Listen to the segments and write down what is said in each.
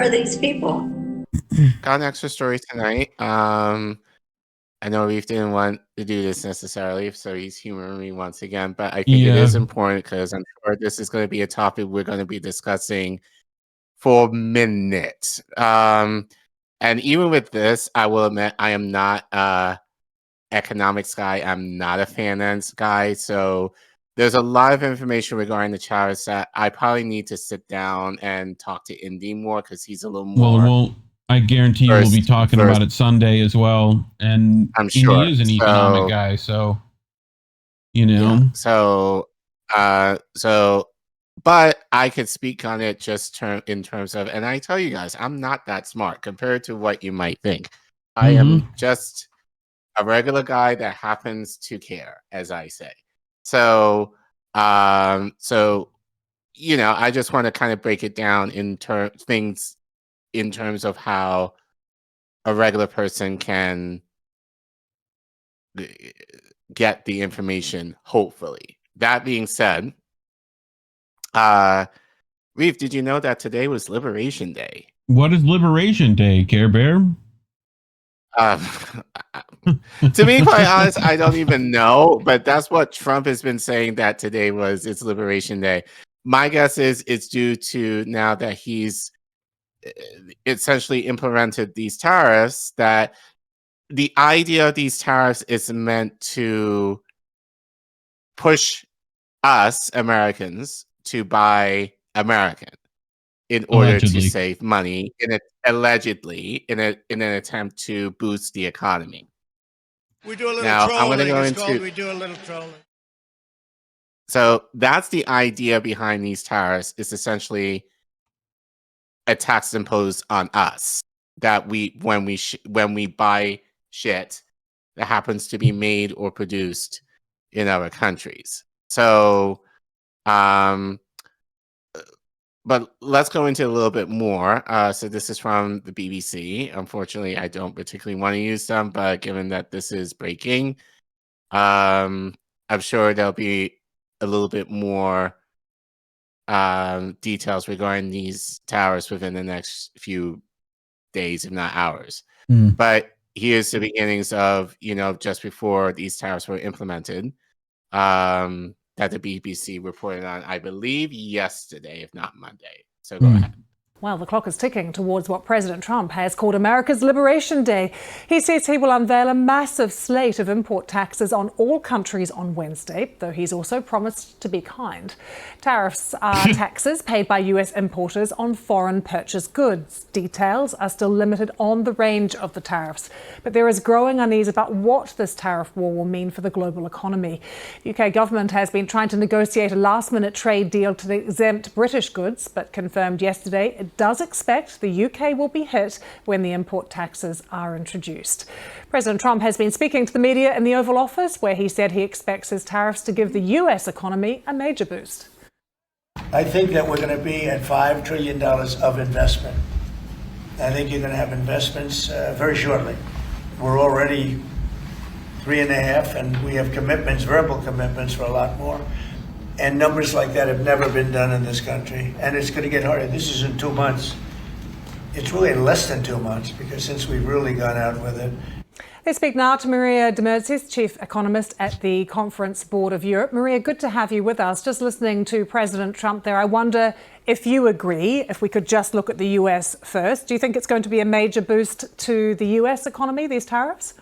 are these people? Got an extra story tonight. I know Reef didn't want to do this necessarily, so he's humoring me once again, but I think it is important because I'm sure this is going to be a topic we're going to be discussing for minutes. And even with this, I will admit I am not a economics guy. I'm not a finance guy. So there's a lot of information regarding the tariffs that I probably need to sit down and talk to Indy more because he's a little more. I guarantee you we'll be talking about it Sunday as well. And I'm sure Indy is an economic guy, so you know. Yeah. But I could speak on it just in terms of, and I tell you guys, I'm not that smart compared to what you might think. I am just a regular guy that happens to care, as I say. So I just want to kind of break it down in terms of how a regular person can get the information, hopefully. That being said, Reef, did you know that today was Liberation Day? What is Liberation Day, Care Bear? To be quite honest, I don't even know, but that's what Trump has been saying that today it's Liberation Day. My guess is it's due to now that he's essentially implemented these tariffs, that the idea of these tariffs is meant to push us Americans to buy American in order to save money allegedly in an attempt to boost the economy. We do a little trolling. We do a little trolling. So that's the idea behind these tariffs, is essentially a tax imposed on us that when we buy shit that happens to be made or produced in other countries. So but let's go into a little bit more. So this is from the BBC. Unfortunately, I don't particularly want to use them, but given that this is breaking, I'm sure there'll be a little bit more details regarding these tariffs within the next few days, if not hours. But here's the beginnings of, just before these tariffs were implemented, that the BBC reported on, I believe, yesterday, if not Monday. So go ahead. Well, the clock is ticking towards what President Trump has called America's Liberation Day. He says he will unveil a massive slate of import taxes on all countries on Wednesday, though he's also promised to be kind. Tariffs are taxes paid by US importers on foreign purchased goods. Details are still limited on the range of the tariffs, but there is growing unease about what this tariff war will mean for the global economy. The UK government has been trying to negotiate a last-minute trade deal to exempt British goods, but confirmed yesterday it does expect the UK will be hit when the import taxes are introduced. President Trump has been speaking to the media in the Oval Office, where he said he expects his tariffs to give the US economy a major boost. I think that we're going to be at $5 trillion of investment. I think you're going to have investments very shortly. We're already 3.5, and we have commitments, verbal commitments for a lot more. And numbers like that have never been done in this country. And it's going to get harder. This is in 2 months. It's really less than 2 months, because since we've really gone out with it. Let's speak now to Maria de Merzies, Chief Economist at the Conference Board of Europe. Maria, good to have you with us. Just listening to President Trump there, I wonder if you agree, if we could just look at the US first. Do you think it's going to be a major boost to the US economy, these tariffs?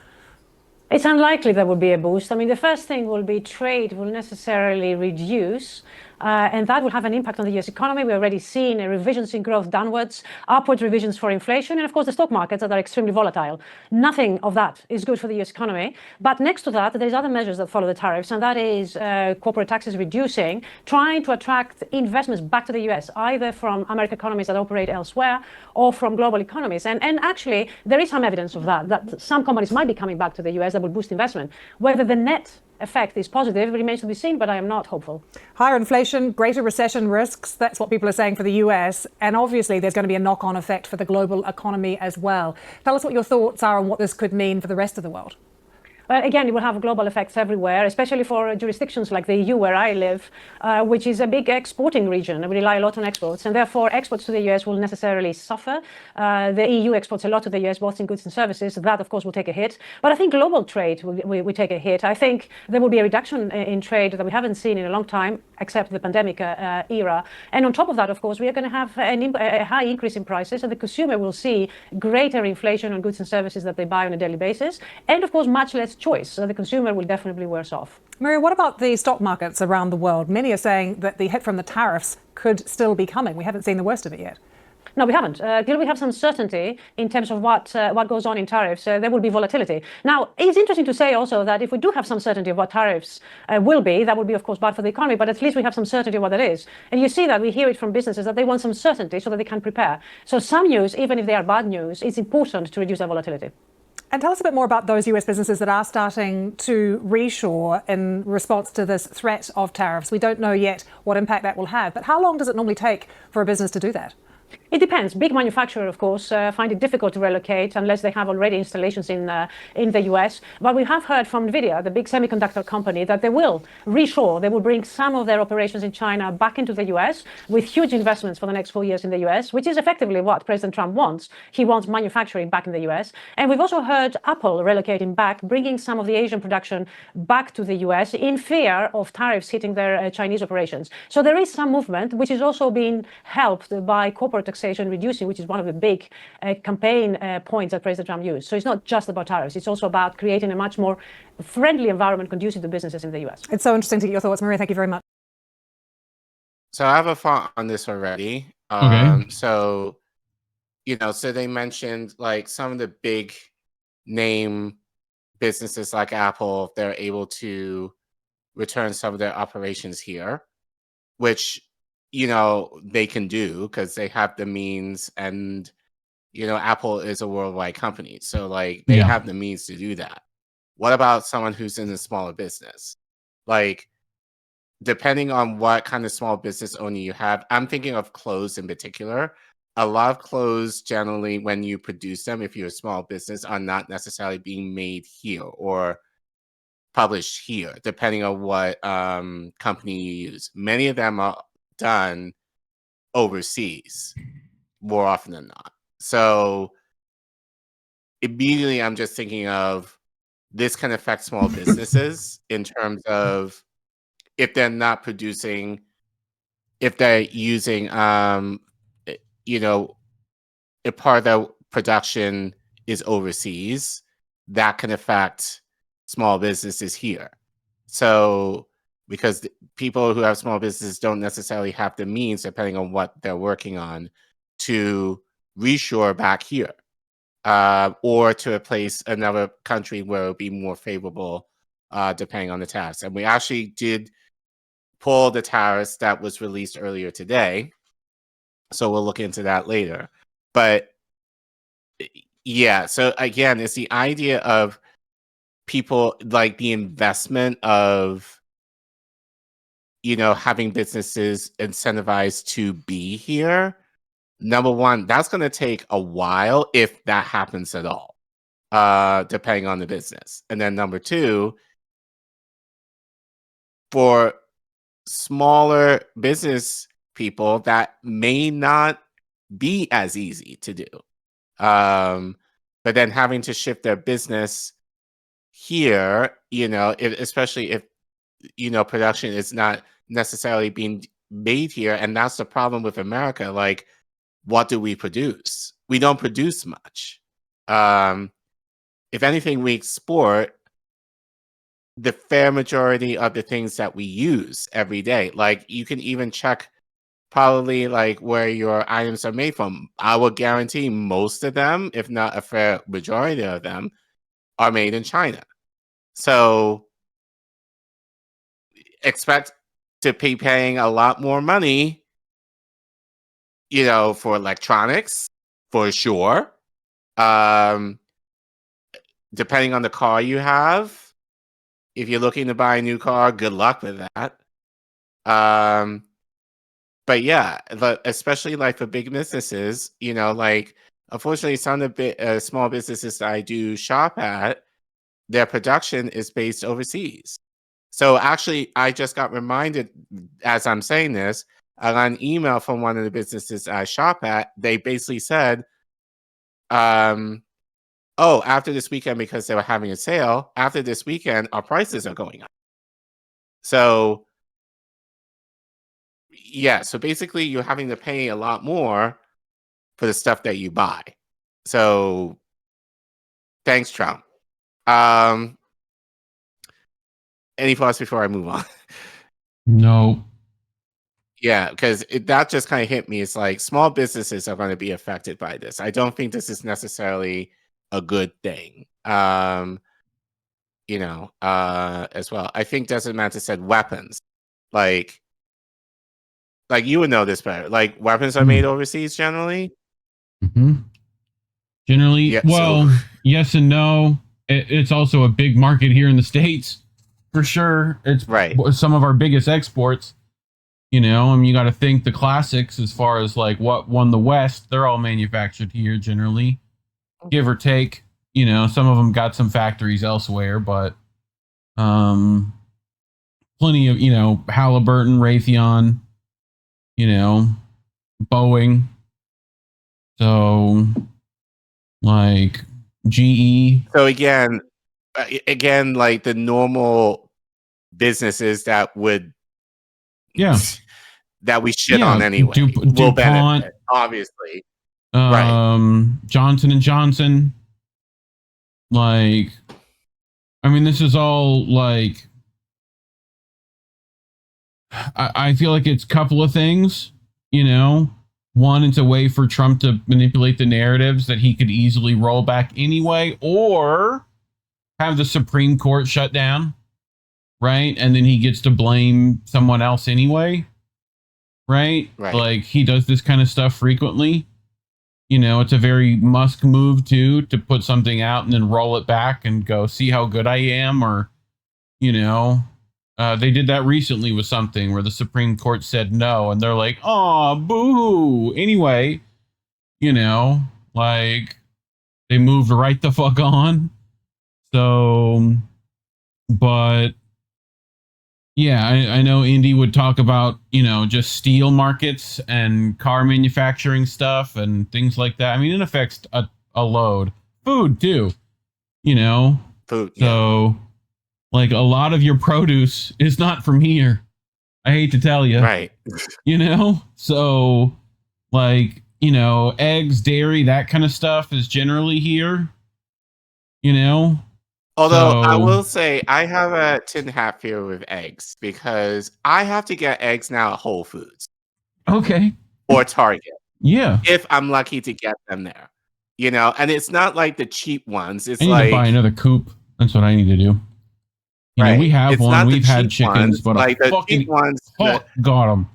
It's unlikely there will be a boost. I mean, the first thing will be trade will necessarily reduce, and that will have an impact on the US economy. We're already seeing revisions in growth downwards, upward revisions for inflation, and of course the stock markets that are extremely volatile. Nothing of that is good for the US economy. But next to that, there's other measures that follow the tariffs, and that is corporate taxes reducing, trying to attract investments back to the US, either from American economies that operate elsewhere or from global economies. And actually, there is some evidence of that some companies might be coming back to the US that will boost investment. Whether the net effect is positive remains to be seen, but I am not hopeful. Higher inflation, greater recession risks, that's what people are saying for the US. And obviously there's going to be a knock-on effect for the global economy as well. Tell us what your thoughts are on what this could mean for the rest of the world. But again, it will have global effects everywhere, especially for jurisdictions like the EU, where I live, which is a big exporting region. We rely a lot on exports, and therefore exports to the US will necessarily suffer. The EU exports a lot to the US, both in goods and services. That, of course, will take a hit. But I think global trade will take a hit. I think there will be a reduction in trade that we haven't seen in a long time, except the pandemic era. And on top of that, of course, we are going to have a high increase in prices, and the consumer will see greater inflation on goods and services that they buy on a daily basis. And of course, much less choice. So the consumer will definitely be worse off. Maria, what about the stock markets around the world? Many are saying that the hit from the tariffs could still be coming. We haven't seen the worst of it yet. No, we haven't. Till we have some certainty in terms of what goes on in tariffs, there will be volatility. Now, it's interesting to say also that if we do have some certainty of what tariffs will be, that would be, of course, bad for the economy, but at least we have some certainty of what that is. And you see that we hear it from businesses that they want some certainty so that they can prepare. So some news, even if they are bad news, it's important to reduce that volatility. And tell us a bit more about those US businesses that are starting to reshore in response to this threat of tariffs. We don't know yet what impact that will have, but how long does it normally take for a business to do that? It depends. Big manufacturers, of course, find it difficult to relocate unless they have already installations in the US. But we have heard from NVIDIA, the big semiconductor company, that they will reshore. They will bring some of their operations in China back into the US with huge investments for the next 4 years in the US, which is effectively what President Trump wants. He wants manufacturing back in the US. And we've also heard Apple relocating back, bringing some of the Asian production back to the US in fear of tariffs hitting their Chinese operations. So there is some movement, which is also being helped by corporate taxation reducing, which is one of the big campaign points that President Trump used. So it's not just about tariffs. It's also about creating a much more friendly environment conducive to businesses in the US. It's so interesting to get your thoughts, Maria. Thank you very much. So I have a thought on this already. Okay. So, so they mentioned like some of the big name businesses like Apple, they're able to return some of their operations here, which they can do because they have the means, and Apple is a worldwide company, so like they have the means to do that. What about someone who's in a smaller business? Like, depending on what kind of small business owner you have, I'm thinking of clothes in particular. A lot of clothes generally, when you produce them, if you're a small business, are not necessarily being made here or published here, depending on what company you use. Many of them are done overseas more often than not. So immediately I'm just thinking of this can affect small businesses in terms of if they're not producing, if they're using a part of the production is overseas, that can affect small businesses here. So because people who have small businesses don't necessarily have the means, depending on what they're working on, to reshore back here, or to replace another country where it would be more favorable, depending on the tariffs. And we actually did pull the tariffs that was released earlier today, so we'll look into that later. But yeah, so again, it's the idea of people, like the investment of having businesses incentivized to be here. Number one, that's going to take a while if that happens at all, depending on the business. And then number two, for smaller business people, that may not be as easy to do. But then having to shift their business here, especially if production is not necessarily being made here, and that's the problem with America. Like, what do we produce? We don't produce much. If anything, we export the fair majority of the things that we use every day. Like, you can even check probably like where your items are made from. I will guarantee most of them, if not a fair majority of them, are made in China. So expect to be paying a lot more money, for electronics, for sure. Depending on the car you have. If you're looking to buy a new car, good luck with that. But yeah, especially like for big businesses, like unfortunately some of the small businesses that I do shop at, their production is based overseas. So actually, I just got reminded as I'm saying this, I got an email from one of the businesses I shop at. They basically said, oh, after this weekend, because they were having a sale, after this weekend, our prices are going up. So, yeah, so basically you're having to pay a lot more for the stuff that you buy. So, thanks, Trump. Any thoughts before I move on? No. Yeah, because that just kind of hit me. It's like small businesses are going to be affected by this. I don't think this is necessarily a good thing. As well. I think Desert Manta said weapons. Like you would know this better. Like weapons are made overseas generally. Mm-hmm. Generally, Yeah, well, yes and no. It's also a big market here in the States, for sure. It's right. Some of our biggest exports. You got to think the classics as far as like what won the West. They're all manufactured here generally, give or take. Some of them got some factories elsewhere, but plenty of Halliburton, Raytheon, Boeing. So like GE. So again, like the normal businesses that would. Yeah. That we shit on anyway. Will benefit, obviously. Right. Johnson and Johnson. Like, I mean, this is all like, I feel like it's a couple of things, One, it's a way for Trump to manipulate the narratives that he could easily roll back anyway, or have the Supreme Court shut down. Right. And then he gets to blame someone else anyway. Right. Like he does this kind of stuff frequently. It's a very Musk move too, to put something out and then roll it back and go, see how good I am. Or, they did that recently with something where the Supreme Court said no. And they're like, oh, boo. Anyway, like they moved right the fuck on. So, but. Yeah, I know Indy would talk about, just steel markets and car manufacturing stuff and things like that. I mean, it affects a load. Food, too, Food, So, like, a lot of your produce is not from here. I hate to tell you. Right. So, like, eggs, dairy, that kind of stuff is generally here, Although I will say I have a tin hat fear with eggs because I have to get eggs now at Whole Foods. Okay. Or Target. Yeah. If I'm lucky to get them there. And it's not like the cheap ones. It's I need to buy another coop. That's what I need to do. We have it's one. We've had chickens, but like the cheap ones. Got them.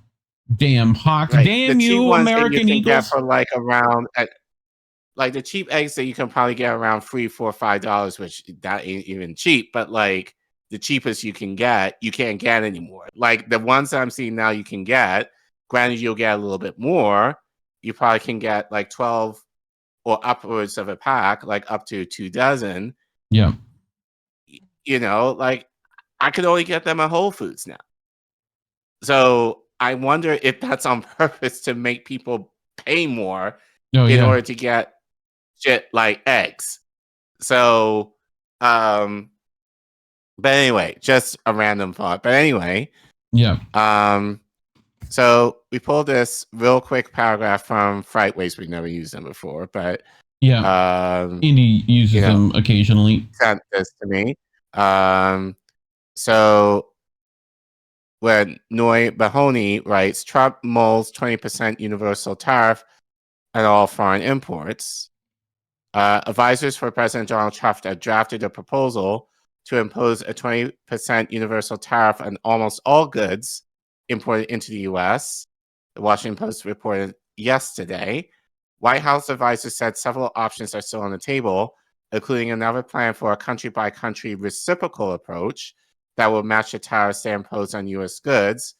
Damn Hawks. Right. Damn you, American Eagles. Get for like around like the cheap eggs that you can probably get around $3, $4, $5, which that ain't even cheap, but like the cheapest you can get, you can't get anymore. Like the ones that I'm seeing now you can get, granted you'll get a little bit more, you probably can get like 12 or upwards of a pack, like up to 2 dozen. Yeah. Like I could only get them at Whole Foods now. So I wonder if that's on purpose to make people pay more in order to get shit like eggs. So, but anyway, just a random thought. But anyway, so we pulled this real quick paragraph from Freightwaves. We've never used them before, but Indy uses them occasionally. Sent this to me. So when Mahoney writes, Trump mulls 20% universal tariff on all foreign imports. Advisors for President Donald Trump have drafted a proposal to impose a 20% universal tariff on almost all goods imported into the U.S., the Washington Post reported yesterday. White House advisors said several options are still on the table, including another plan for a country-by-country reciprocal approach that will match the tariffs they impose on U.S. goods,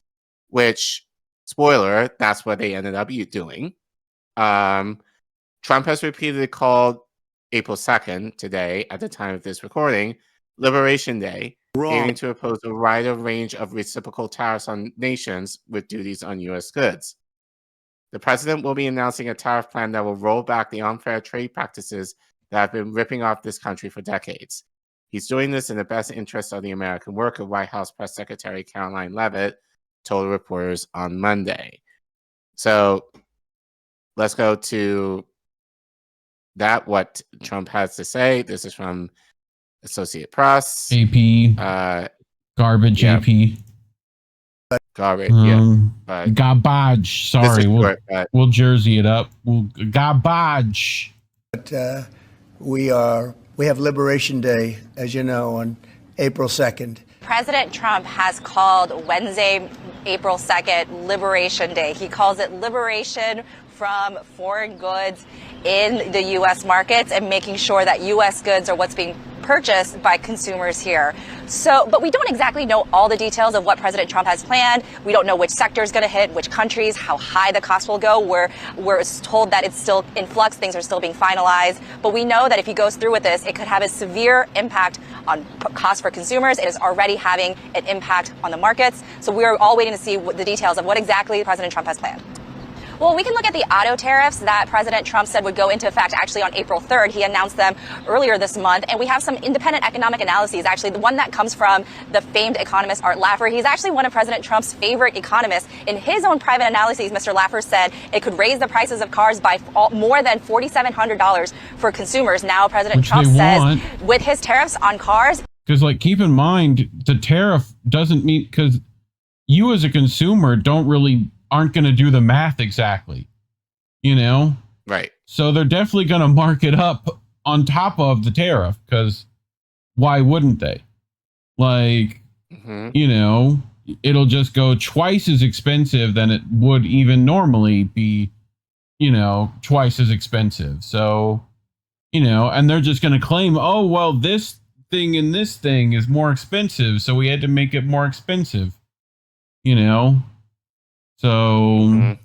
which, spoiler, that's what they ended up doing. Trump has repeatedly called April 2nd, today, at the time of this recording, Liberation Day, aiming to impose a wider range of reciprocal tariffs on nations with duties on U.S. goods. The president will be announcing a tariff plan that will roll back the unfair trade practices that have been ripping off this country for decades. He's doing this in the best interest of the American worker, White House Press Secretary Caroline Leavitt told reporters on Monday. So let's go to that, what Trump has to say. This is from Associated Press. AP. Garbage, yeah. AP. Garbage, but garbage. Sorry, we'll Jersey it up. We'll garbage. But we have Liberation Day, as you know, on April 2nd. President Trump has called Wednesday, April 2nd, Liberation Day. He calls it liberation from foreign goods in the U.S. markets and making sure that U.S. goods are what's being purchased by consumers here. But we don't exactly know all the details of what President Trump has planned. We don't know which sector is going to hit, which countries, how high the cost will go. We're told that it's still in flux, things are still being finalized. But we know that if he goes through with this, it could have a severe impact on cost for consumers. It is already having an impact on the markets. So we're all waiting to see the details of what exactly President Trump has planned. Well, we can look at the auto tariffs that President Trump said would go into effect actually on April 3rd. He announced them earlier this month. And we have some independent economic analyses, actually. The one that comes from the famed economist Art Laffer. He's actually one of President Trump's favorite economists. In his own private analyses, Mr. Laffer said it could raise the prices of cars by more than $4,700 for consumers. Now, President Trump says with his tariffs on cars. Because, like, keep in mind, the tariff doesn't mean, because you as a consumer aren't going to do the math exactly, you know? Right. So they're definitely going to mark it up on top of the tariff, because why wouldn't they? Like, you know, it'll just go twice as expensive than it would even normally be, you know, twice as expensive. So, you know, and they're just going to claim, oh, well, this thing and this thing is more expensive, so we had to make it more expensive, you know? So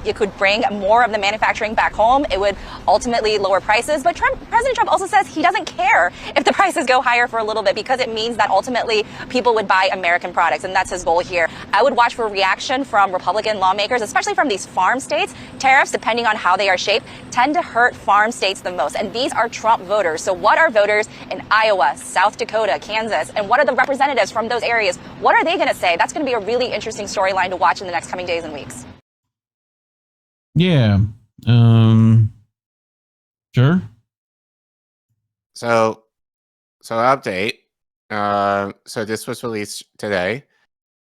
it could bring more of the manufacturing back home. It would ultimately lower prices. But President Trump also says he doesn't care if the prices go higher for a little bit, because it means that ultimately people would buy American products. And that's his goal here. I would watch for reaction from Republican lawmakers, especially from these farm states. Tariffs, depending on how they are shaped, tend to hurt farm states the most. And these are Trump voters. So what are voters in Iowa, South Dakota, Kansas, and what are the representatives from those areas? What are they going to say? That's going to be a really interesting storyline to watch in the next coming days and weeks. Yeah. Sure. So update. So this was released today.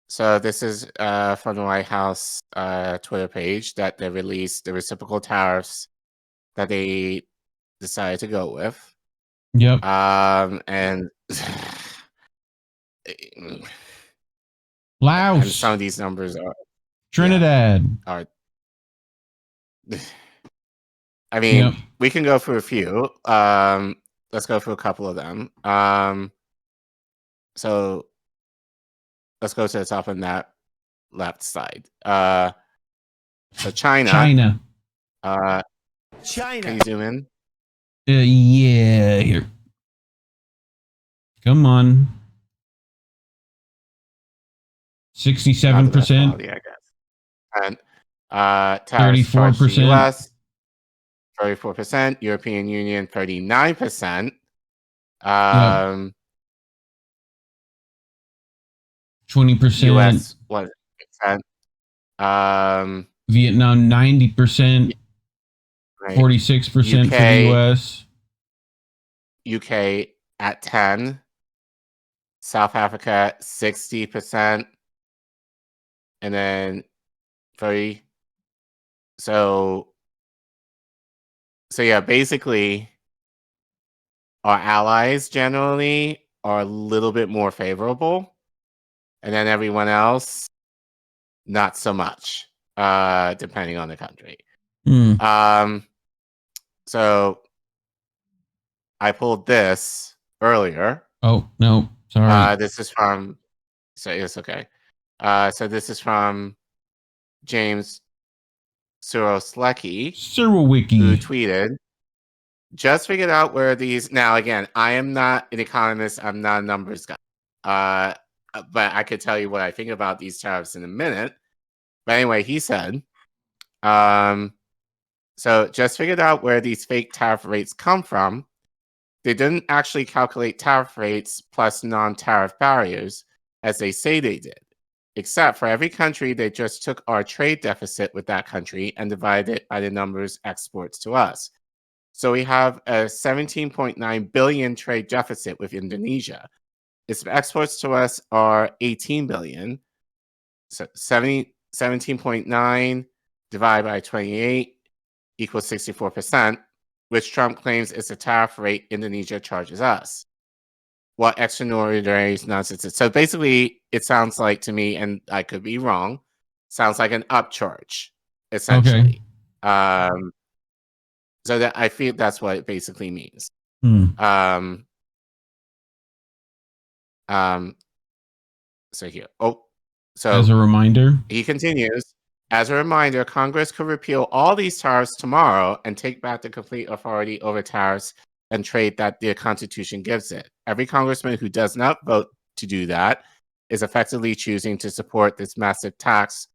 So this is from the White House Twitter page that they released the reciprocal tariffs that they decided to go with. Yep. And Laos. And some of these numbers are Trinidad. I mean, we can go through a few. Let's go through a couple of them. So let's go to the top on that left side. So China. China. Can you zoom in? Yeah, here. Come on. 67%. I guess. And 34%. US, 34%. European Union, 39%. 20%. US, what? Vietnam, 90%. Right. 46% for the US. UK at 10. South Africa, 60%. And then 30. So yeah, basically our allies generally are a little bit more favorable. And then everyone else, not so much, depending on the country. So I pulled this earlier. Oh, no, sorry. This is from, so it's okay. So this is from James Suroslecki, Surowiki, who tweeted, just figured out where these. Now, again, I am not an economist. I'm not a numbers guy. But I could tell you what I think about these tariffs in a minute. But anyway, he said, so just figured out where these fake tariff rates come from. They didn't actually calculate tariff rates plus non-tariff barriers as they say they did. Except for every country, they just took our trade deficit with that country and divided it by the numbers exports to us. So we have a 17.9 billion trade deficit with Indonesia. Its exports to us are 18 billion. So 17.9 divided by 28 equals 64%, which Trump claims is the tariff rate Indonesia charges us. What extraordinary nonsense is. So basically, it sounds like to me, and I could be wrong, sounds like an upcharge, essentially. Okay. So that I feel that's what it basically means. So here. So as a reminder, he continues. As a reminder, Congress could repeal all these tariffs tomorrow and take back the complete authority over tariffs and trade that the Constitution gives it. Every congressman who does not vote to do that is effectively choosing to support this massive tax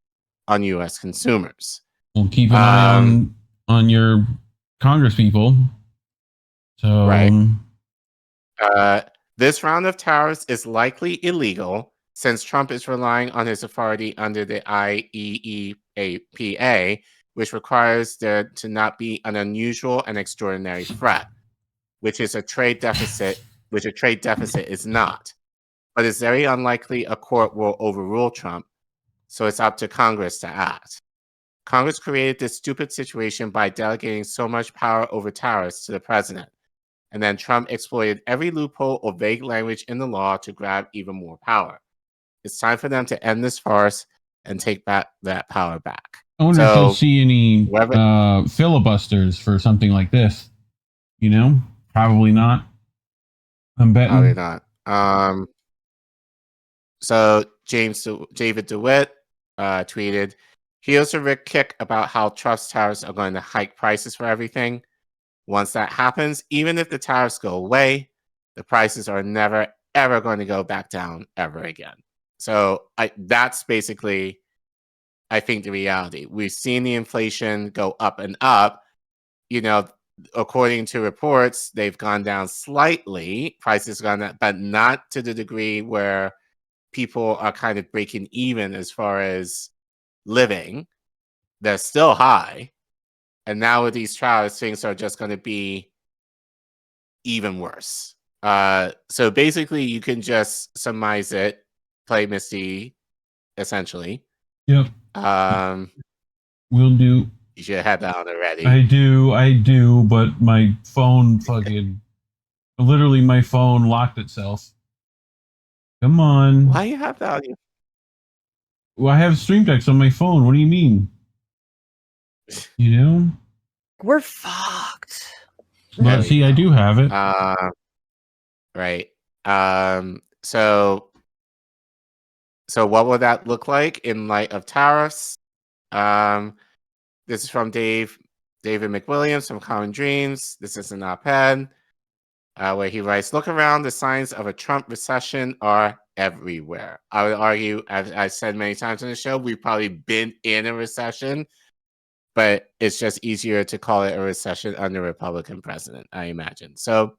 on U.S. consumers. We'll keep an eye on your Congress people. So, right. This round of tariffs is likely illegal since Trump is relying on his authority under the IEEPA, which requires there to not be an unusual and extraordinary threat, which is a trade deficit, which a trade deficit is not. But it's very unlikely a court will overrule Trump, so it's up to Congress to act. Congress created this stupid situation by delegating so much power over tariffs to the president, and then Trump exploited every loophole or vague language in the law to grab even more power. It's time for them to end this farce and take back that power back. I wonder if you'll see any filibusters for something like this. You know, probably not. I'm betting. Probably not. So David DeWitt tweeted, here's a Rick kick about how Trump's tariffs are going to hike prices for everything. Once that happens, even if the tariffs go away, the prices are never, ever going to go back down ever again. So that's basically, I think, the reality. We've seen the inflation go up and up. You know, according to reports, they've gone down slightly. Prices gone up, but not to the degree where people are kind of breaking even as far as living. They're still high. And now with these tariffs, things are just going to be even worse. So basically, you can just surmise it, play Misty, essentially. Yep. Will do. You should have that on already. I do, but my phone literally my phone locked itself. Come on. Why you have that on you? Well, I have Stream Decks on my phone. What do you mean? You know? We're fucked. But see, I do have it. Right. So what would that look like in light of tariffs? This is from David McWilliams from Common Dreams. This is an op-ed where he writes, look around, the signs of a Trump recession are everywhere. I would argue, as I said many times on the show, we've probably been in a recession, but it's just easier to call it a recession under a Republican president, I imagine. So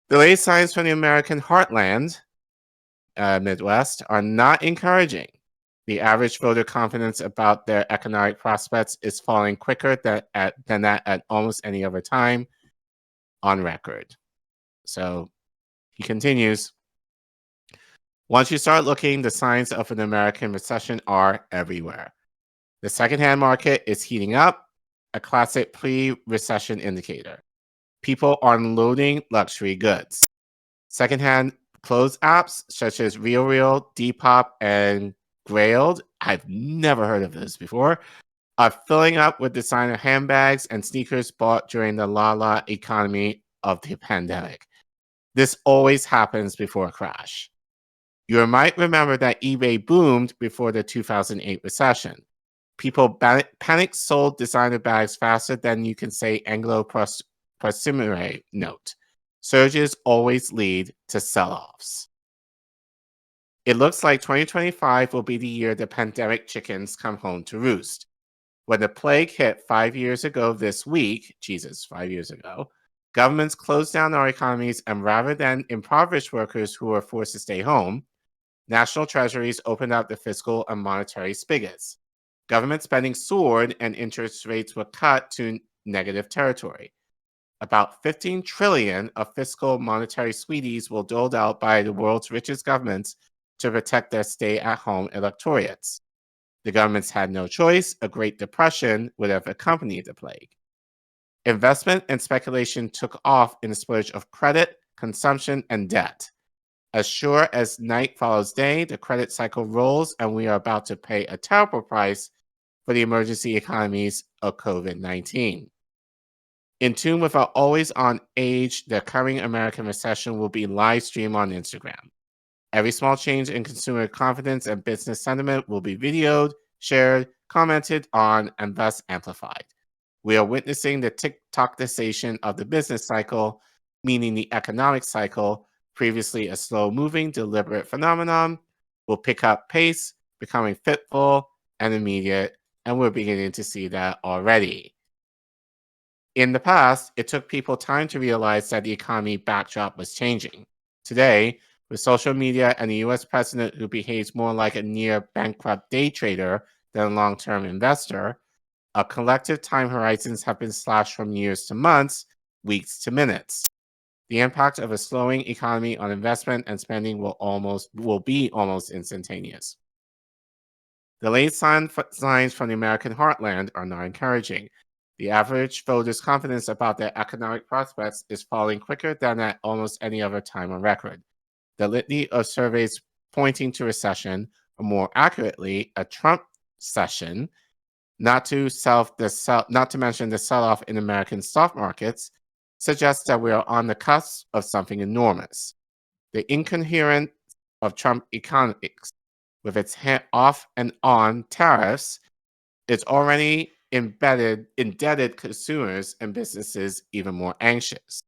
the latest signs from the American heartland, Midwest, are not encouraging. The average voter confidence about their economic prospects is falling quicker than that at almost any other time on record. So he continues, once you start looking, the signs of an American recession are everywhere. The secondhand market is heating up, a classic pre-recession indicator. People are unloading luxury goods. Secondhand clothes apps such as RealReal, Depop, and Grailed, I've never heard of this before, are filling up with designer handbags and sneakers bought during the la-la economy of the pandemic. This always happens before a crash. You might remember that eBay boomed before the 2008 recession. People panic sold designer bags faster than you can say Anglo preliminary note. Surges always lead to sell-offs. It looks like 2025 will be the year the pandemic chickens come home to roost. When the plague hit 5 years ago this week, 5 years ago, governments closed down our economies, and rather than impoverish workers who were forced to stay home, national treasuries opened up the fiscal and monetary spigots. Government spending soared and interest rates were cut to negative territory. About 15 trillion of fiscal monetary sweeties were doled out by the world's richest governments to protect their stay-at-home electorates. The governments had no choice. A Great Depression would have accompanied the plague. Investment and speculation took off in a splurge of credit, consumption, and debt. As sure as night follows day, the credit cycle rolls, and we are about to pay a terrible price for the emergency economies of COVID-19. In tune with our always-on age, the coming American recession will be live streamed on Instagram. Every small change in consumer confidence and business sentiment will be videoed, shared, commented on, and thus amplified. We are witnessing the TikTokization of the business cycle, meaning the economic cycle, previously a slow-moving, deliberate phenomenon, will pick up pace, becoming fitful and immediate, and we're beginning to see that already. In the past, it took people time to realize that the economy backdrop was changing. Today, with social media and a US president who behaves more like a near-bankrupt day trader than a long-term investor, our collective time horizons have been slashed from years to months, weeks to minutes. The impact of a slowing economy on investment and spending will be almost instantaneous. The late signs from the American heartland are not encouraging. The average voter's confidence about their economic prospects is falling quicker than at almost any other time on record. The litany of surveys pointing to recession, or more accurately, a Trump session, not to mention the sell-off in American stock markets, suggests that we are on the cusp of something enormous. The incoherence of Trump economics, with its off and on tariffs, it's already indebted consumers and businesses even more anxious.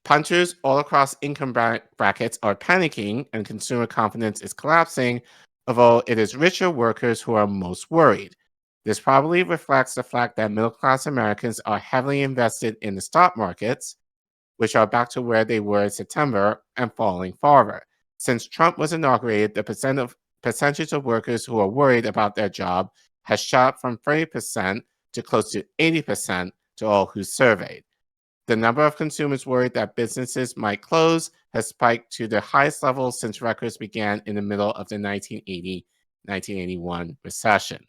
Punchers all across income brackets are panicking and consumer confidence is collapsing, although it is richer workers who are most worried. This probably reflects the fact that middle-class Americans are heavily invested in the stock markets, which are back to where they were in September and falling farther. Since Trump was inaugurated, the percentage of workers who are worried about their job has shot from 30% to close to 80% to all who surveyed. The number of consumers worried that businesses might close has spiked to the highest level since records began in the middle of the 1980-1981 recession.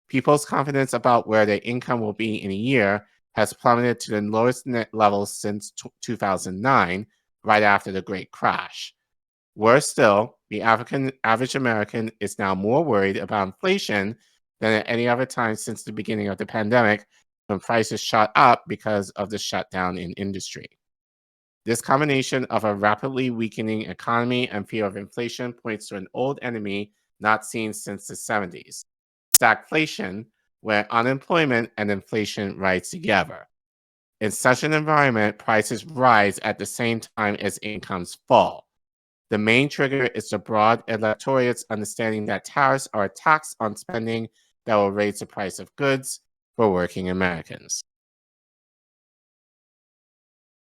People's confidence about where their income will be in a year has plummeted to the lowest net levels since 2009, right after the Great Crash. Worse still, the average American is now more worried about inflation than at any other time since the beginning of the pandemic, when prices shot up because of the shutdown in industry. This combination of a rapidly weakening economy and fear of inflation points to an old enemy not seen since the 70s, stagflation, where unemployment and inflation rise together. In such an environment, prices rise at the same time as incomes fall. The main trigger is the broad electorate's understanding that tariffs are a tax on spending that will raise the price of goods for working Americans.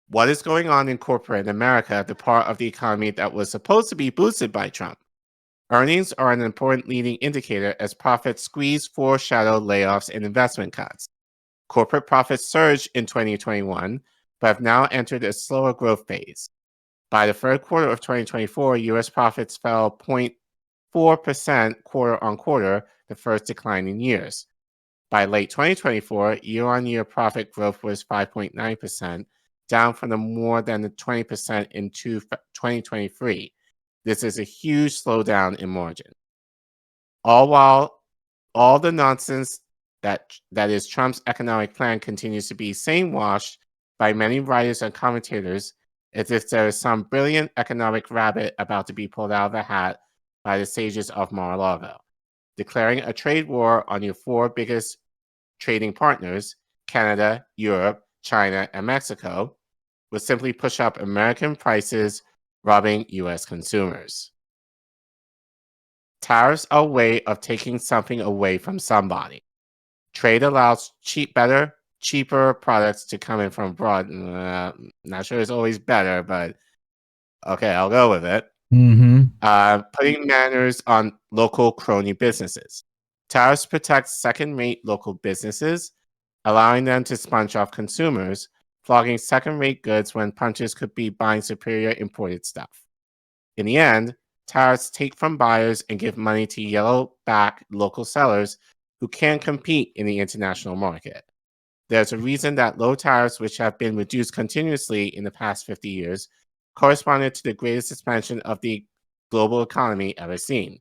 What is going on in corporate America, the part of the economy that was supposed to be boosted by Trump? Earnings are an important leading indicator as profits squeeze foreshadow layoffs and investment cuts. Corporate profits surged in 2021, but have now entered a slower growth phase. By the third quarter of 2024, U.S. profits fell 0.4% quarter on quarter, the first decline in years. By late 2024, year-on-year profit growth was 5.9%, down from the more than the 20% in 2023. This is a huge slowdown in margin. All while all the nonsense that is Trump's economic plan continues to be washed by many writers and commentators as if there is some brilliant economic rabbit about to be pulled out of the hat by the sages of Mar-a-Lago. Declaring a trade war on your four biggest trading partners, Canada, Europe, China, and Mexico would simply push up American prices, robbing U.S. consumers. Tariffs are a way of taking something away from somebody. Trade allows cheaper products to come in from abroad. Not sure it's always better, but okay, I'll go with it. Putting manners on local crony businesses. Tariffs protect second-rate local businesses, allowing them to sponge off consumers, flogging second-rate goods when punchers could be buying superior imported stuff. In the end, tariffs take from buyers and give money to yellow-back local sellers who can't compete in the international market. There's a reason that low tariffs, which have been reduced continuously in the past 50 years, corresponded to the greatest expansion of the global economy ever seen.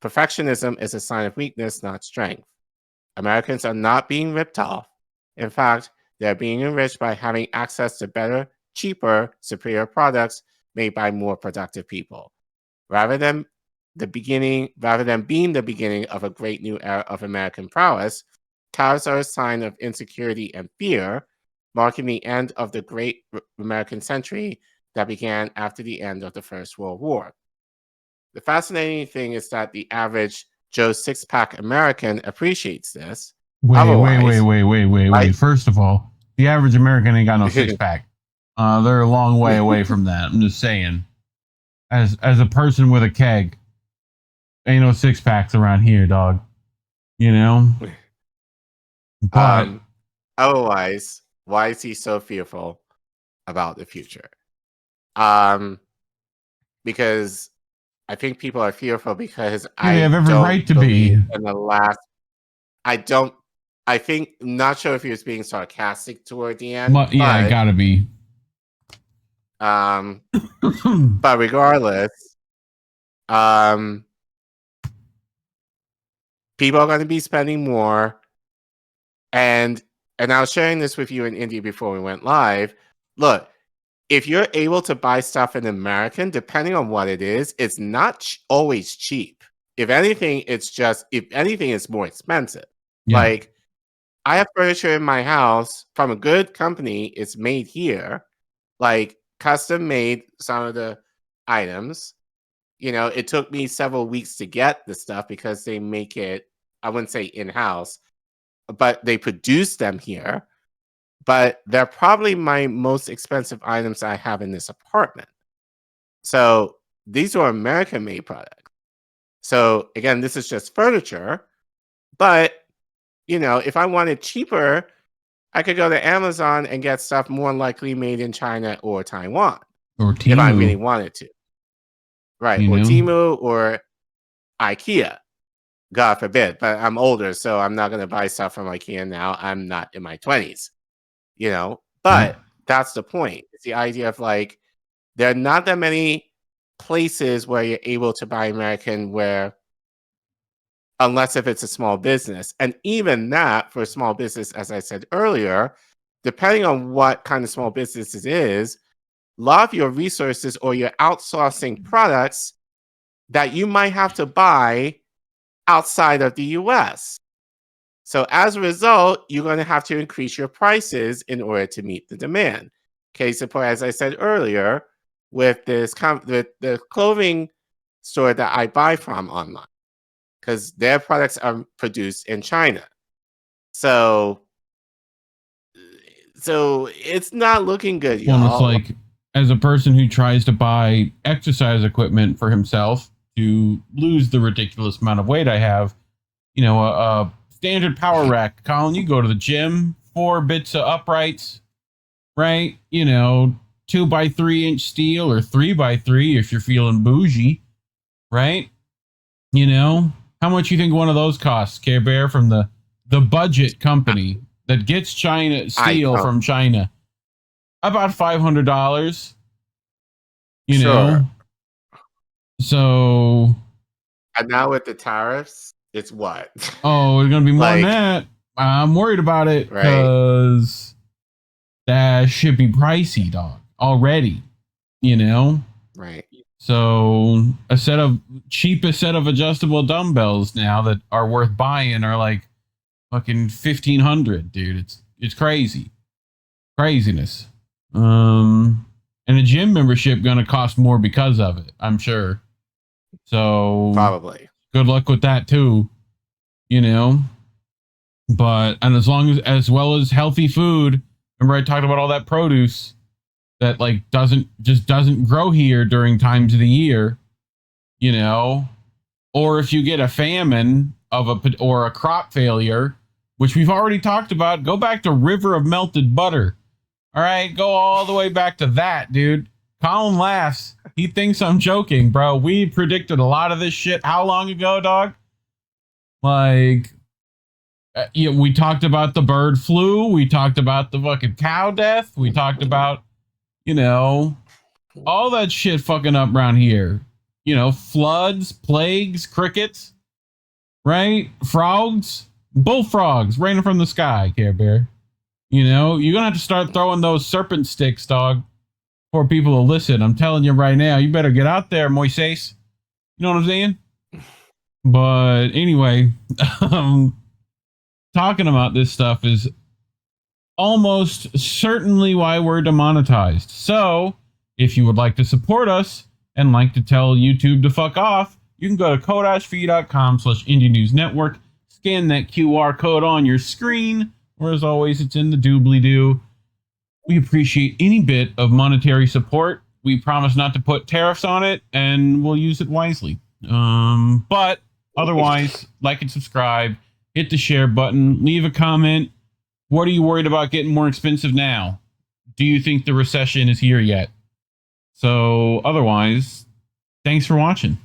Perfectionism is a sign of weakness, not strength. Americans are not being ripped off. In fact, they're being enriched by having access to better, cheaper, superior products made by more productive people. Rather than being the beginning of a great new era of American prowess, tariffs are a sign of insecurity and fear, marking the end of the great American century that began after the end of the First World War. The fascinating thing is that the average Joe six-pack American appreciates this. Wait. First of all, the average American ain't got no six-pack. They're a long way away from that. I'm just saying. As a person with a keg, ain't no six-packs around here, dog. You know? But otherwise, why is he so fearful about the future? Because I think people are fearful because they have every right to be. In the last, I think, not sure if he was being sarcastic toward the end. Yeah, it gotta be. But regardless, people are going to be spending more. And I was sharing this with you in India before we went live. Look, if you're able to buy stuff in American, depending on what it is, it's not always cheap. If anything, it's more expensive. Yeah. Like, I have furniture in my house from a good company. It's made here, like custom made some of the items. You know, it took me several weeks to get the stuff because they make it, I wouldn't say in-house, but they produce them here. But they're probably my most expensive items I have in this apartment. So these are American-made products. So again, this is just furniture. But, you know, if I wanted cheaper, I could go to Amazon and get stuff more likely made in China or Taiwan. Or Temu. If I really wanted to. Right. Or Temu or IKEA. God forbid. But I'm older, so I'm not going to buy stuff from IKEA now. I'm not in my 20s. You know, but that's the point. It's the idea of like, there are not that many places where you're able to buy American unless if it's a small business. And even that for a small business, as I said earlier, depending on what kind of small business it is, a lot of your resources or you're outsourcing products that you might have to buy outside of the US. So as a result, you're going to have to increase your prices in order to meet the demand. Case in point, as I said earlier, with the clothing store that I buy from online, because their products are produced in China. So it's not looking good, y'all. Well, it's like, as a person who tries to buy exercise equipment for himself to lose the ridiculous amount of weight I have, you know, a standard power rack. Collin, you go to the gym, 4 bits of uprights, right? You know, 2x3 inch steel or 3x3 if you're feeling bougie, right? You know, how much you think one of those costs, Care Bear, from the budget company that gets China steel from China? About $500. You know, so. And now with the tariffs, it's what? Oh, it's gonna be more than that. I'm worried about it because that should be pricey, dog. Already, you know. Right. So cheapest set of adjustable dumbbells now that are worth buying are like fucking 1,500, dude. It's crazy. Craziness. And a gym membership gonna cost more because of it, I'm sure. So probably good luck with that too, you know. But and as well as healthy food. Remember I talked about all that produce that like doesn't grow here during times of the year, you know. Or if you get a famine or a crop failure, which we've already talked about, go back to River of Melted Butter. All right, go all the way back to that, dude. Collin laughs. He thinks I'm joking, bro. We predicted a lot of this shit. How long ago, dog? Like, we talked about the bird flu. We talked about the fucking cow death. We talked about, you know, all that shit fucking up around here. You know, floods, plagues, crickets, right? Frogs, bullfrogs raining from the sky, Care Bear. You know, you're going to have to start throwing those serpent sticks, dog, for people to listen. I'm telling you right now, you better get out there, Moises. You know what I'm saying? But anyway, talking about this stuff is almost certainly why we're demonetized. So if you would like to support us and like to tell YouTube to fuck off, you can go to ko-fi.com/indienewsnetwork, scan that QR code on your screen, or as always, it's in the doobly-doo. We appreciate any bit of monetary support. We promise not to put tariffs on it, and we'll use it wisely. But otherwise, like and subscribe, hit the share button, leave a comment. What are you worried about getting more expensive now? Do you think the recession is here yet? So otherwise, thanks for watching.